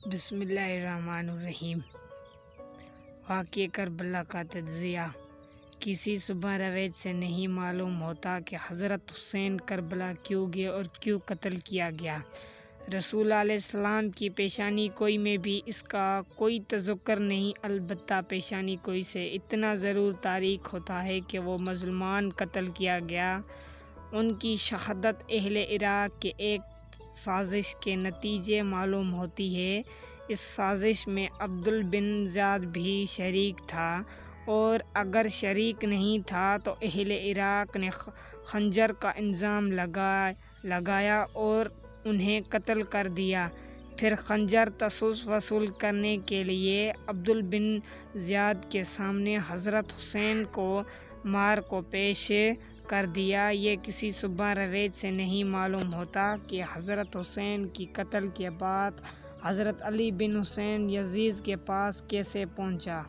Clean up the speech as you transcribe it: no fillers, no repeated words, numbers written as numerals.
بسم اللہ الرحمن الرحیم۔ واقعہ کربلا کا تجزیہ۔ کسی صبح رویت سے نہیں معلوم ہوتا کہ حضرت حسین کربلا کیوں گئے اور کیوں قتل کیا گیا۔ رسول علیہ السلام کی پیشانی گوئی میں بھی اس کا کوئی تذکر نہیں، البتہ پیشانی گوئی سے اتنا ضرور تاریخ ہوتا ہے کہ وہ مظلومان قتل کیا گیا۔ ان کی شہادت اہل عراق کے ایک سازش کے نتیجے معلوم ہوتی ہے۔ اس سازش میں عبداللہ بن زیاد بھی شریک تھا، اور اگر شریک نہیں تھا تو اہل عراق نے خنجر کا الزام لگایا اور انہیں قتل کر دیا۔ پھر خنجر تصوص وصول کرنے کے لیے عبداللہ بن زیاد کے سامنے حضرت حسین کو مار کو پیش کر دیا۔ یہ کسی صبح رویت سے نہیں معلوم ہوتا کہ حضرت حسین کی قتل کے بعد حضرت علی بن حسین یزید کے پاس کیسے پہنچا۔